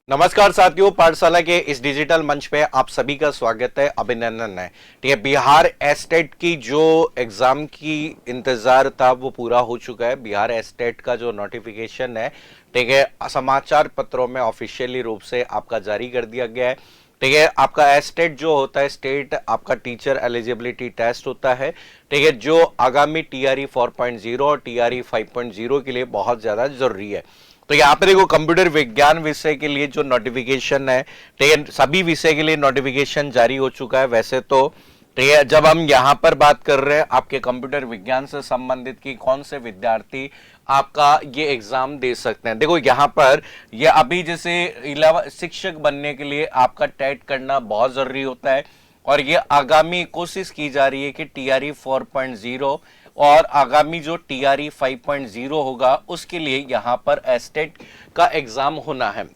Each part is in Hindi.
नमस्कार साथियों, पाठशाला के इस डिजिटल मंच पे आप सभी का स्वागत है, अभिनंदन है। ठीक है, बिहार एस्टेट की जो एग्जाम की इंतजार था वो पूरा हो चुका है। बिहार एस्टेट का जो नोटिफिकेशन है, ठीक है, समाचार पत्रों में ऑफिशियली रूप से आपका जारी कर दिया गया है। ठीक है, आपका एस्टेट जो होता है, स्टेट आपका टीचर एलिजिबिलिटी टेस्ट होता है। ठीक है, जो आगामी टीआरई 4.0 और टीआरई 5.0 के लिए बहुत ज्यादा जरूरी है। तो यहाँ पे देखो, कंप्यूटर विज्ञान विषय के लिए जो नोटिफिकेशन है, ठीक है, सभी विषय के लिए नोटिफिकेशन जारी हो चुका है वैसे तो। ठीक है, जब हम यहाँ पर बात कर रहे हैं आपके कंप्यूटर विज्ञान से संबंधित कि कौन से विद्यार्थी आपका ये एग्जाम दे सकते हैं, देखो यहाँ पर ये अभी जैसे 11 शिक्षक बनने के लिए आपका टेट करना बहुत जरूरी होता है। और ये आगामी कोशिश की जा रही है कि टीआरई 4.0 और आगामी जो टीआरई 5.0 होगा उसके लिए यहां पर एस्टेट का एग्जाम होना है।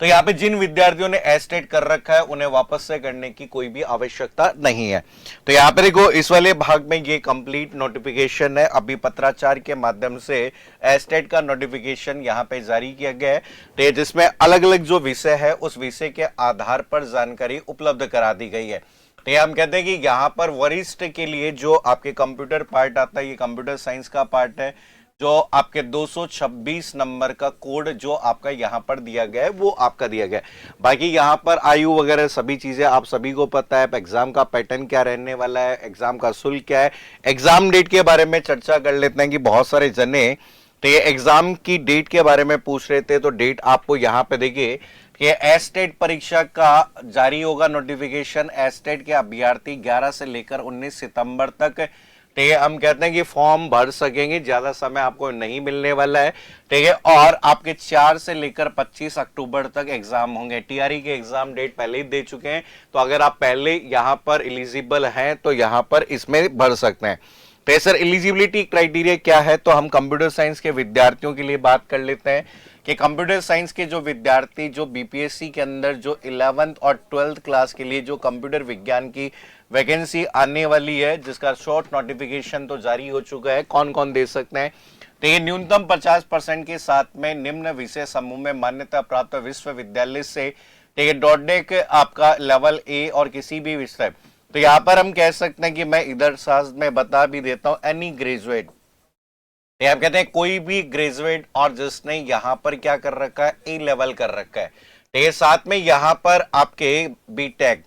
तो यहाँ पे जिन विद्यार्थियों ने एस्टेट कर रखा है उन्हें वापस से करने की कोई भी आवश्यकता नहीं है। तो यहाँ पे देखो, इस वाले भाग में ये कंप्लीट नोटिफिकेशन है, अभी पत्राचार के माध्यम से एस्टेट का नोटिफिकेशन यहाँ पे जारी किया गया है। तो जिसमें अलग अलग जो विषय है उस विषय के आधार पर जानकारी उपलब्ध करा दी गई है। तो ये हम कहते हैं कि यहाँ पर वरिष्ठ के लिए जो आपके कंप्यूटर पार्ट आता है, ये कंप्यूटर साइंस का पार्ट है, जो आपके 226 नंबर का कोड जो आपका यहाँ पर दिया गया है वो आपका दिया गया है। बाकी यहाँ पर आयु वगैरह सभी चीजें आप सभी को पता है। एग्जाम का पैटर्न क्या रहने वाला है, एग्जाम का शुल्क क्या है, एग्जाम डेट के बारे में चर्चा कर लेते हैं कि बहुत सारे जने तो ये एग्जाम की डेट के बारे में पूछ रहे थे। तो डेट आपको यहाँ पे देखिए कि एस्टेट परीक्षा का जारी होगा नोटिफिकेशन। एस्टेट के अभ्यर्थी 11 से लेकर 19 सितंबर तक, ठीक है, हम कहते हैं कि फॉर्म भर सकेंगे, ज्यादा समय आपको नहीं मिलने वाला है। ठीक है, और आपके 4 से लेकर 25 अक्टूबर तक एग्जाम होंगे। टीआरई के एग्जाम डेट पहले ही दे चुके हैं, तो अगर आप पहले यहां पर एलिजिबल हैं तो यहां पर इसमें भर सकते हैं। तो सर, एलिजिबिलिटी क्राइटेरिया क्या है, तो हम कंप्यूटर साइंस के विद्यार्थियों के लिए बात कर लेते हैं कि कंप्यूटर साइंस के जो विद्यार्थी जो बीपीएससी के अंदर जो 11th और 12th क्लास के लिए जो कंप्यूटर विज्ञान की वैकेंसी आने वाली है, जिसका शॉर्ट नोटिफिकेशन तो जारी हो चुका है, कौन कौन दे सकते हैं। तो ये न्यूनतम 50% के साथ में निम्न विषय समूह में मान्यता प्राप्त विश्वविद्यालय से, ठीक है, डॉटेक आपका लेवल ए और किसी भी विषय। तो यहाँ पर हम कह सकते हैं कि मैं इधर साथ में बता भी देता हूं, एनी ग्रेजुएट, आप कहते हैं कोई भी ग्रेजुएट और जिसने यहाँ पर क्या कर रखा है, ए लेवल कर रखा है। तो साथ में यहाँ पर आपके बीटेक,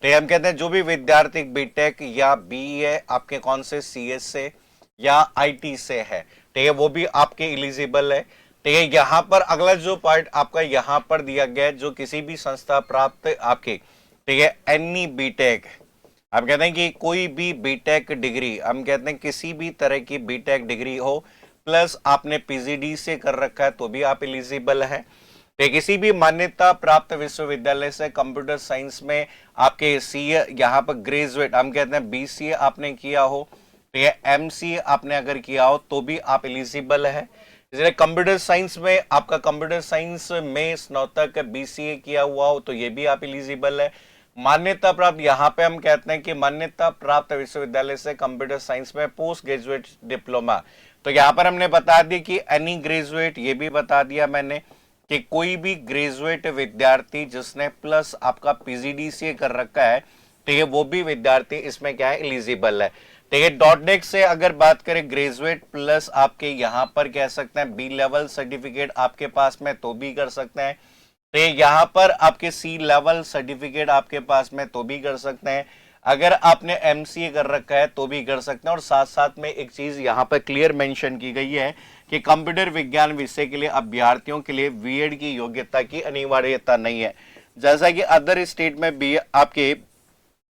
तो हम कहते हैं जो भी विद्यार्थी बीटेक या बीए आपके कौन से सीएस से या आईटी से है, ठीक है, वो भी आपके एलिजिबल है। ठीक है, यहाँ पर अगला जो पार्ट आपका यहाँ पर दिया गया है, जो किसी भी संस्था प्राप्त आपके, ठीक है, एनी बीटेक, हम कहते हैं कि कोई भी बीटेक डिग्री, हम कहते हैं किसी भी तरह की बीटेक डिग्री हो प्लस आपने पीजीडी से कर रखा है तो भी आप एलिजिबल है। तो किसी भी मान्यता प्राप्त विश्वविद्यालय से कंप्यूटर साइंस में आपके सीए यहाँ पर ग्रेजुएट, हम कहते हैं बीसीए आपने किया हो, तो ये एमसीए आपने अगर किया हो तो भी आप एलिजिबल है। इसलिए कंप्यूटर साइंस में आपका कंप्यूटर साइंस में स्नातक बीसीए किया हुआ हो तो ये भी आप एलिजिबल है। मान्यता प्राप्त, यहाँ पे हम कहते हैं कि मान्यता प्राप्त विश्वविद्यालय से कंप्यूटर साइंस में पोस्ट ग्रेजुएट डिप्लोमा, तो यहाँ पर हमने बता दिया कि एनी ग्रेजुएट, ये भी बता दिया मैंने कि कोई भी ग्रेजुएट विद्यार्थी जिसने प्लस आपका पीजीडी से कर रखा है, ठीक है, वो भी विद्यार्थी इसमें क्या है, एलिजिबल है। ठीक है, डॉटनेक से अगर बात करें ग्रेजुएट प्लस आपके यहाँ पर कह सकते हैं बी लेवल सर्टिफिकेट आपके पास में तो भी कर सकते हैं। तो यहाँ पर आपके सी लेवल सर्टिफिकेट आपके पास में तो भी कर सकते हैं। अगर आपने एमसीए कर रखा है तो भी कर सकते हैं। और साथ साथ में एक चीज यहाँ पर क्लियर मेंशन की गई है कि कंप्यूटर विज्ञान विषय के लिए अभ्यर्थियों के लिए बीएड की योग्यता की अनिवार्यता नहीं है। जैसा कि अदर स्टेट में भी आपके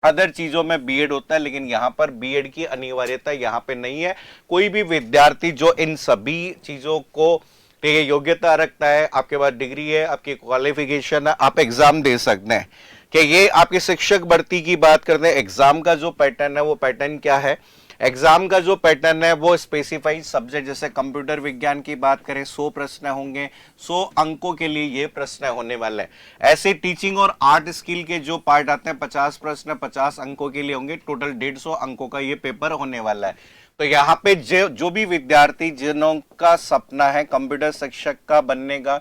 अदर चीजों में बीएड होता है, लेकिन यहाँ पर बीएड की अनिवार्यता यहाँ पे नहीं है। कोई भी विद्यार्थी जो इन सभी चीजों को, ठीक है, योग्यता रखता है, आपके पास डिग्री है, आपकी क्वालिफिकेशन है, आप एग्जाम दे सकते हैं। कि ये आपके शिक्षक भर्ती की बात करते हैं, एग्जाम का जो पैटर्न है वो पैटर्न क्या है, एग्जाम का जो पैटर्न है वो स्पेसिफाइड सब्जेक्ट, जैसे कंप्यूटर विज्ञान की बात करें 100 प्रश्न होंगे, 100 अंकों के लिए ये प्रश्न होने वाले हैं। ऐसे टीचिंग और आर्ट स्किल के जो पार्ट आते हैं 50 प्रश्न 50 अंकों के लिए होंगे, टोटल 150 अंकों का ये पेपर होने वाला है। तो यहाँ पे जो भी विद्यार्थी जिनों का सपना है कंप्यूटर शिक्षक का बनने का,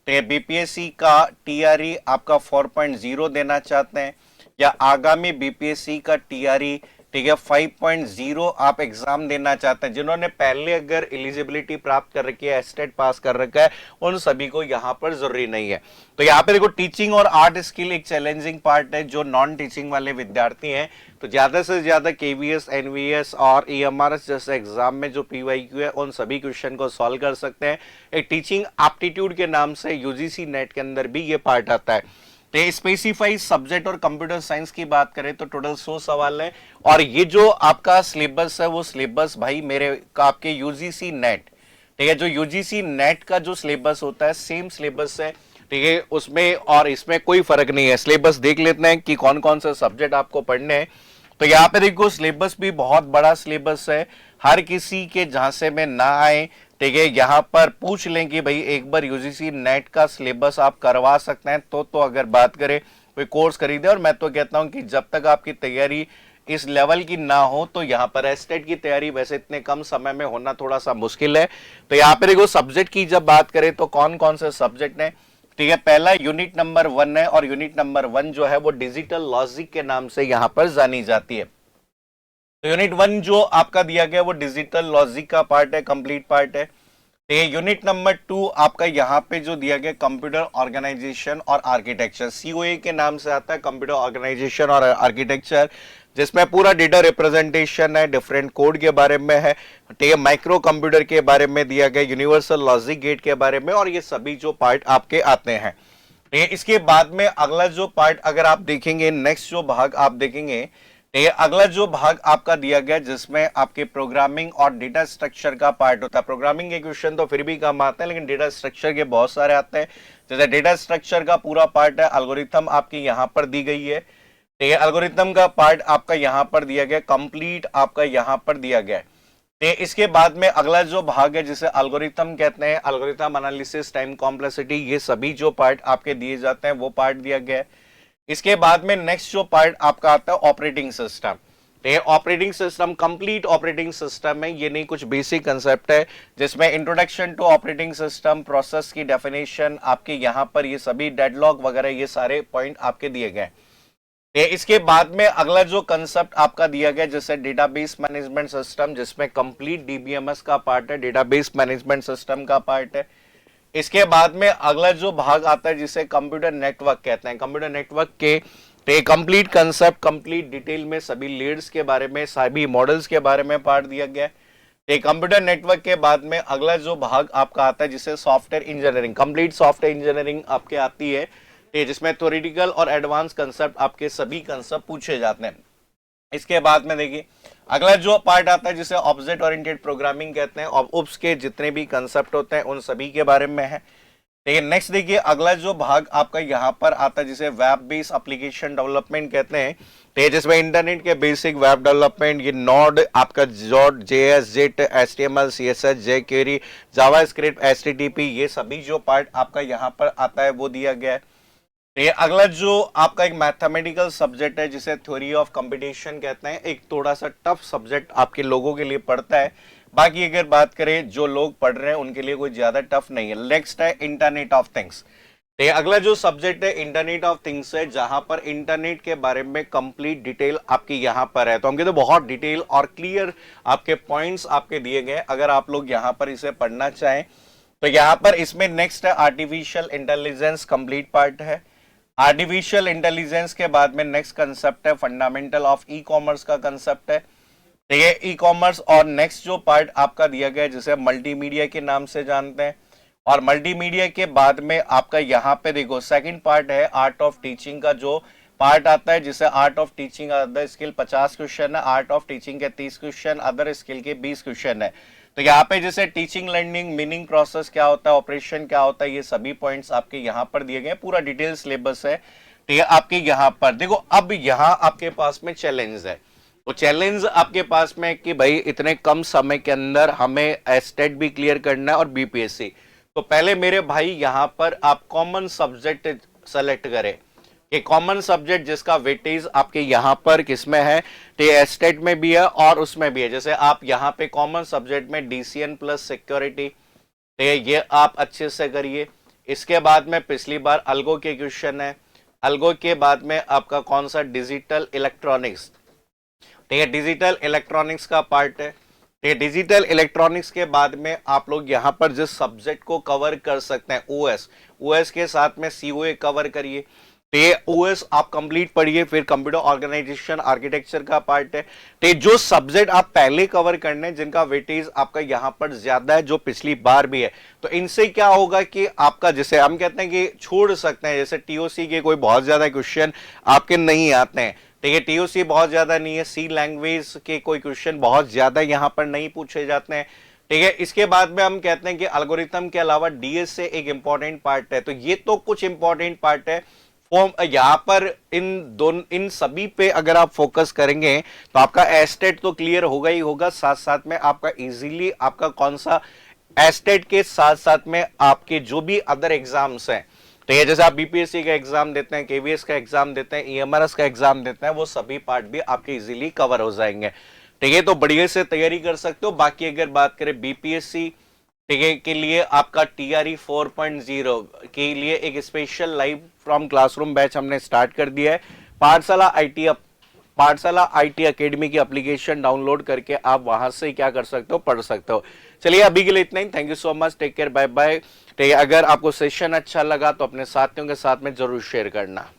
तो ये बीपीएससी का टीआरई आपका 4.0 देना चाहते हैं, या आगामी बीपीएससी का टीआरई ठीक है 5.0 आप एग्जाम देना चाहते हैं, जिन्होंने पहले अगर एलिजिबिलिटी प्राप्त कर रखी है, एस्टेट पास कर रखा है, उन सभी को यहां पर जरूरी नहीं है। तो यहाँ पे देखो टीचिंग और आर्ट स्किल एक चैलेंजिंग पार्ट है। जो नॉन टीचिंग वाले विद्यार्थी हैं तो ज्यादा से ज्यादा केवीएस, एनवीएस और ईएमआरएस जैसे एग्जाम में जो पीवाईक्यू है उन सभी क्वेश्चन को सॉल्व कर सकते हैं। एक टीचिंग एप्टीट्यूड के नाम से यूजीसी नेट के अंदर भी ये पार्ट आता है। तो स्पेसिफाइड सब्जेक्ट और कंप्यूटर साइंस की बात करें तो टोटल 100 सवाल है, और ये जो आपका सिलेबस है वो सिलेबस भाई मेरे का आपके यूजीसी नेट, ठीक है, जो यूजीसी नेट का जो सिलेबस होता है सेम सिलेबस है, ठीक है, उसमें और इसमें कोई फर्क नहीं है। सिलेबस देख लेते हैं कि कौन कौन से सब्जेक्ट आपको पढ़ने हैं। तो यहाँ पे देखो सिलेबस भी बहुत बड़ा सिलेबस है, हर किसी के झांसे में ना आए, ठीक है, यहाँ पर पूछ लें कि भाई एक बार यूजीसी नेट का सिलेबस आप करवा सकते हैं तो अगर बात करें कोई कोर्स खरीदे। और मैं तो कहता हूं कि जब तक आपकी तैयारी इस लेवल की ना हो तो यहाँ पर एस्टेट की तैयारी वैसे इतने कम समय में होना थोड़ा सा मुश्किल है। तो यहाँ पर देखो सब्जेक्ट की जब बात करें तो कौन कौन से सब्जेक्ट हैं, ठीक है, पहला यूनिट नंबर 1 है, और यूनिट नंबर 1 जो है वो डिजिटल लॉजिक के नाम से यहाँ पर जानी जाती है। तो यूनिट 1 जो आपका दिया गया वो डिजिटल लॉजिक का पार्ट है, कंप्लीट पार्ट है। तो यूनिट नंबर 2 आपका यहाँ पे जो दिया गया कंप्यूटर ऑर्गेनाइजेशन और आर्किटेक्चर, सीओए के नाम से आता है, कंप्यूटर ऑर्गेनाइजेशन और आर्किटेक्चर, जिसमें पूरा डेटा रिप्रेजेंटेशन है, डिफरेंट कोड के बारे में है, ठीक है, माइक्रो कंप्यूटर के बारे में दिया गया, यूनिवर्सल लॉजिक गेट के बारे में, और ये सभी जो पार्ट आपके आते हैं। इसके बाद में अगला जो पार्ट अगर आप देखेंगे, नेक्स्ट जो भाग आप देखेंगे, ये अगला जो भाग आपका दिया गया जिसमें आपके प्रोग्रामिंग और डेटा स्ट्रक्चर का पार्ट होता है। प्रोग्रामिंग के क्वेश्चन तो फिर भी कम आते हैं, लेकिन डेटा स्ट्रक्चर के बहुत सारे आते हैं। जैसे डेटा स्ट्रक्चर का पूरा पार्ट है, एल्गोरिथम आपकी यहाँ पर दी गई है, ठीक है, एल्गोरिथम का पार्ट आपका यहाँ पर दिया गया, कंप्लीट आपका यहाँ पर दिया गया है। इसके बाद में अगला जो भाग है जिसे एल्गोरिथम कहते हैं, एल्गोरिथम एनालिसिस, टाइम कॉम्प्लेक्सिटी, ये सभी जो पार्ट आपके दिए जाते हैं वो पार्ट दिया गया है। इसके बाद में नेक्स्ट जो पार्ट आपका आता है ऑपरेटिंग सिस्टम। ये operating system complete operating system है, ये नहीं कुछ बेसिक कंसेप्ट है, जिसमें introduction to operating system, process की डेफिनेशन आपके यहाँ पर, ये सभी डेडलॉक वगैरह ये सारे पॉइंट आपके दिए गए। इसके बाद में अगला जो कंसेप्ट आपका दिया गया जैसे डेटाबेस मैनेजमेंट सिस्टम, जिसमें कंप्लीट डीबीएमएस का पार्ट है, डेटाबेस मैनेजमेंट सिस्टम का पार्ट है। इसके बाद में अगला जो भाग आता है जिसे कंप्यूटर नेटवर्क कहते हैं, कंप्यूटर नेटवर्क के कंप्लीट कंसेप्ट, कंप्लीट डिटेल में सभी लेयर्स के बारे में, सभी मॉडल्स के बारे में पार्ट दिया गया है। कंप्यूटर नेटवर्क के बाद में अगला जो भाग आपका आता है जिसे software engineering, complete software engineering आपके आती है, जिसमें थ्योरेटिकल और एडवांस कंसेप्ट आपके सभी कंसेप्ट पूछे जाते हैं। इसके बाद में देखिए अगला जो पार्ट आता है जिसे ऑब्जेक्ट ओरिएंटेड प्रोग्रामिंग कहते हैं, और उप्स के जितने भी कंसेप्ट होते हैं उन सभी के बारे में है। लेकिन नेक्स्ट देखिए अगला जो भाग आपका यहाँ पर आता है जिसे वेब बेस्ड एप्लीकेशन डेवलपमेंट कहते हैं, तो जिसमें इंटरनेट के बेसिक वेब डेवलपमेंट, ये नोड आपका jot, JS, jet, HTML, CSS, jQuery, JavaScript, HTTP, ये सभी जो पार्ट आपका यहाँ पर आता है वो दिया गया है। ये अगला जो आपका एक मैथमेटिकल सब्जेक्ट है जिसे थ्योरी ऑफ कंप्यूटेशन कहते हैं, एक थोड़ा सा टफ सब्जेक्ट आपके लोगों के लिए पड़ता है, बाकी अगर बात करें जो लोग पढ़ रहे हैं उनके लिए कोई ज्यादा टफ नहीं है। नेक्स्ट है इंटरनेट ऑफ थिंग्स। ये अगला जो सब्जेक्ट है इंटरनेट ऑफ थिंग्स है, जहां पर इंटरनेट के बारे में कंप्लीट डिटेल आपकी यहाँ पर है। तो हम कहते हैं बहुत डिटेल और क्लियर आपके पॉइंट्स आपके दिए गए, अगर आप लोग यहाँ पर इसे पढ़ना चाहें तो यहाँ पर इसमें नेक्स्ट है आर्टिफिशियल इंटेलिजेंस, कंप्लीट पार्ट है। आर्टिफिशियल इंटेलिजेंस के बाद में नेक्स्ट कंसेप्ट है फंडामेंटल ऑफ ई कॉमर्स का कंसेप्ट है, ठीक है, ई कॉमर्स। और नेक्स्ट जो पार्ट आपका दिया गया है जिसे मल्टीमीडिया के नाम से जानते हैं, और मल्टीमीडिया के बाद में आपका यहाँ पे देखो सेकंड पार्ट है आर्ट ऑफ टीचिंग का जो पार्ट आता है, जिसे art of teaching other skill 50 question है, आर्ट ऑफ टीचिंग के 30 क्वेश्चन, अदर स्किल के 20 क्वेश्चन है। तो यहाँ पे जैसे टीचिंग, लर्निंग, मीनिंग प्रोसेस क्या होता है, ऑपरेशन क्या होता है, ये सभी पॉइंट्स आपके यहाँ पर दिए गए, पूरा डिटेल सिलेबस है, ठीक है, आपके यहाँ पर देखो। अब यहाँ आपके पास में चैलेंज है, वो चैलेंज आपके पास में कि भाई इतने कम समय के अंदर हमें एस्टेट भी क्लियर करना है और बीपीएससी। तो पहले मेरे भाई यहाँ पर आप कॉमन सब्जेक्ट सेलेक्ट करें कि कॉमन सब्जेक्ट जिसका वेटेज आपके यहाँ पर किसमें है, तो एस्टेट में भी है और उसमें भी है। जैसे आप यहाँ पे कॉमन सब्जेक्ट में डीसीएन प्लस सिक्योरिटी, तो ये आप अच्छे से करिए। इसके बाद में पिछली बार अल्गो के क्वेश्चन है, अल्गो के बाद में आपका कौन सा डिजिटल इलेक्ट्रॉनिक्स, ठीक है, डिजिटल इलेक्ट्रॉनिक्स का पार्ट है। ठीक है, डिजिटल इलेक्ट्रॉनिक्स के बाद में आप लोग यहां पर जिस सब्जेक्ट को कवर कर सकते हैं ओएस, ओएस के साथ में सीओए कवर करिए। तो ये ओएस आप कंप्लीट पढ़िए, फिर कंप्यूटर ऑर्गेनाइजेशन आर्किटेक्चर का पार्ट है। तो जो सब्जेक्ट आप पहले कवर करने जिनका वेटेज आपका यहां पर ज्यादा है, जो पिछली बार भी है, तो इनसे क्या होगा कि आपका, जैसे हम कहते हैं कि छोड़ सकते हैं, जैसे टीओसी के कोई बहुत ज्यादा क्वेश्चन आपके नहीं आते हैं, ठीक है, टीओसी बहुत ज्यादा नहीं है, सी लैंग्वेज के कोई क्वेश्चन बहुत ज्यादा यहां पर नहीं पूछे जाते हैं। ठीक है, इसके बाद में हम कहते हैं कि एल्गोरिथम के अलावा डीएसए एक इंपॉर्टेंट पार्ट है। तो ये तो कुछ इंपॉर्टेंट पार्ट है। फॉर्म यहां पर इन सभी पे अगर आप फोकस करेंगे तो आपका एस्टेट तो क्लियर होगा ही होगा, साथ साथ में आपका इजीली आपका कौन सा एस्टेट के साथ साथ में आपके जो भी अदर एग्जाम्स हैं, तो ये जैसे आप बीपीएससी का एग्जाम देते हैं, केवीएस का एग्जाम देते हैं, ईएमआरएस का एग्जाम देते हैं, वो सभी पार्ट भी आपके इजीली कवर हो जाएंगे। ठीक है, तो बढ़िया से तैयारी कर सकते हो। बाकी अगर बात करें बीपीएससी, ठीक है, के लिए आपका टीआरई 4.0 के लिए एक special live from classroom batch हमने स्टार्ट कर दिया है। पाठशाला आईटी एकेडमी की एप्लीकेशन डाउनलोड करके आप वहां से क्या कर सकते हो, पढ़ सकते हो। चलिए अभी के लिए इतना ही। Thank you so much, take care, bye bye. अगर आपको सेशन अच्छा लगा तो अपने साथियों के साथ में जरूर शेयर करना।